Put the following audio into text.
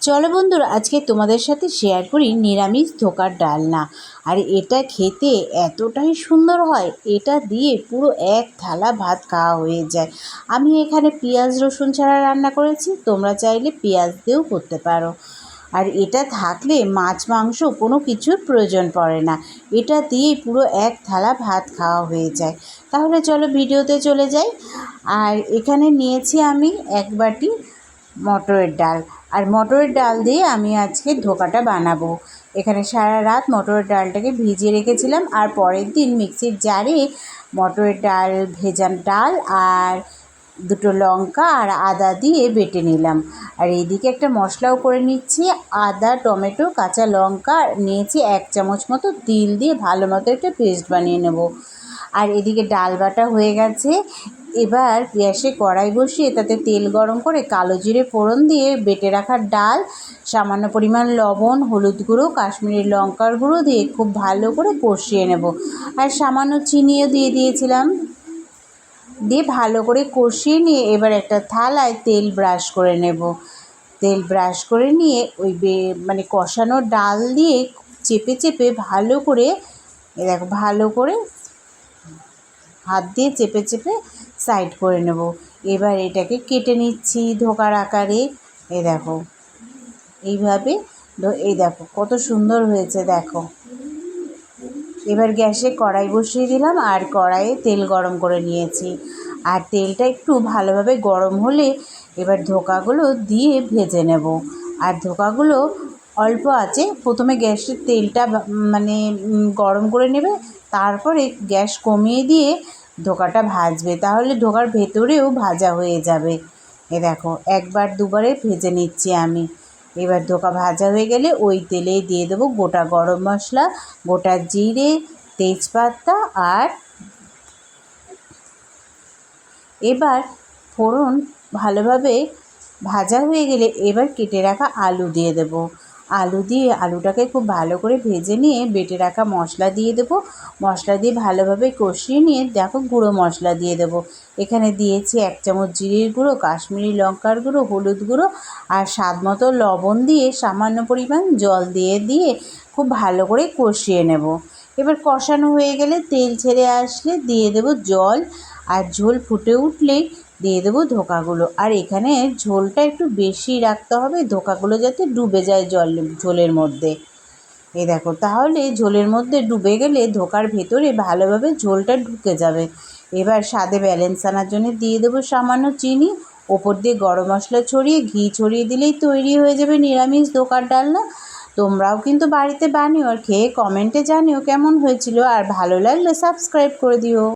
চলো বন্ধুরা, আজকে তোমাদের সাথে শেয়ার করি নিরামিষ ধোকার ডালনা। আর এটা খেতে এতটাই সুন্দর হয়, এটা দিয়ে পুরো এক থালা ভাত খাওয়া হয়ে যায়। আমি এখানে পেঁয়াজ রসুন ছাড়া রান্না করেছি, তোমরা চাইলে পেঁয়াজ দিয়েও করতে পারো। আর এটা থাকলে মাছ মাংস কোনো কিছুর প্রয়োজন পড়ে না, এটা দিয়েই পুরো এক থালা ভাত খাওয়া হয়ে যায়। তাহলে চলো ভিডিওতে চলে যাই। আর এখানে নিয়েছি আমি এক বাটি মটরের ডাল। আর মটরের ডাল দিয়ে আমি আজকে ধোকাটা বানাবো। এখানে সারা রাত মটরের ডালটাকে ভিজিয়ে রেখেছিলাম, আর পরের দিন মিক্সির জারে মটরের ডাল, ভেজা ডাল আর দুটো লঙ্কা আর আদা দিয়ে বেটে নিলাম। আর এইদিকে একটা মশলাও করে নিচ্ছি, আদা, টমেটো, কাঁচা লঙ্কা নিয়েছি, 1 চামচ মতো তিল দিয়ে ভালো মতো একটা পেস্ট বানিয়ে নেব। আর এদিকে ডাল বাটা হয়ে গেছে। এবার গ্যাসে কড়াই বসিয়ে তাতে তেল গরম করে কালো জিরে ফোড়ন দিয়ে বেটে রাখা ডাল, সামান্য পরিমাণ লবণ, হলুদ গুঁড়ো, কাশ্মীরি লঙ্কার গুঁড়ো দিয়ে খুব ভালো করে কষিয়ে নেব। আর সামান্য চিনিও দিয়ে দিয়েছিলাম, দিয়ে ভালো করে কষিয়ে নিয়ে এবার একটা থালায় তেল ব্রাশ করে নেব। তেল ব্রাশ করে নিয়ে ওই কষানো ডাল দিয়ে চেপে চেপে ভালো করে, দেখো ভালো করে হাত দিয়ে চেপে চেপে সাইড করে নেব। এবার এটাকে কেটে নিচ্ছি ধোকার আকারে। এই দেখো এইভাবে, এই দেখো কত সুন্দর হয়েছে দেখো। এবার গ্যাসে কড়াই বসিয়ে দিলাম, আর কড়াইয়ে তেল গরম করে নিয়েছি। আর তেলটা একটু ভালোভাবে গরম হলে এবার ধোকাগুলো দিয়ে ভেজে নেব। আর ধোকাগুলো অল্প আছে, প্রথমে গ্যাসের তেলটা গরম করে নেবে, তারপরে গ্যাস কমিয়ে দিয়ে ধোকাটা ভাজবে, তাহলে ধোকার ভেতরেও ভাজা হয়ে যাবে। এ দেখো একবার দুবারে ভেজে নিচ্ছি আমি। এবার ধোকা ভাজা হয়ে গেলে ওই তেলেই দিয়ে দেবো গোটা গরম মশলা, গোটা জিরে, তেজপাতা। আর এবার ফোড়ন ভালোভাবে ভাজা হয়ে গেলে এবার কেটে রাখা আলু দিয়ে দেব। আলু দিয়ে আলুটাকে খুব ভালো করে ভেজে নিয়ে বেটে রাখা মশলা দিয়ে দেব। মশলা দিয়ে ভালোভাবে কষিয়ে নিয়ে দেখো গুঁড়ো মশলা দিয়ে দেব। এখানে দিয়েছি 1 চামচ জিরের গুঁড়ো, কাশ্মীরি লঙ্কার গুঁড়ো, হলুদ গুঁড়ো আর স্বাদ মতো লবণ দিয়ে সামান্য পরিমাণ জল দিয়ে খুব ভালো করে কষিয়ে নেব। এবার কষানো হয়ে গেলে তেল ছেড়ে আসলে দিয়ে দেব জল, আর ঝোল ফুটে উঠলেই দিয়ে দেবো ধোকাগুলো। আর এখানে ঝোলটা একটু বেশি রাখতে হবে, ধোকাগুলো যাতে ডুবে যায় ঝোলের মধ্যে। এই দেখো, তাহলে ঝোলের মধ্যে ডুবে গেলে ধোকার ভেতরে ভালোভাবে ঝোলটা ঢুকে যাবে। এবার স্বাদে ব্যালেন্স আনার জন্য দিয়ে দেবো সামান্য চিনি, ওপর দিয়ে গরম মশলা ছড়িয়ে ঘি ছড়িয়ে দিলেই তৈরি হয়ে যাবে নিরামিষ ধোকার ডালনা। তোমরাও কিন্তু বাড়িতে বানিও, আর খেয়ে কমেন্টে জানিও কেমন হয়েছিল, আর ভালো লাগলে সাবস্ক্রাইব করে দিও।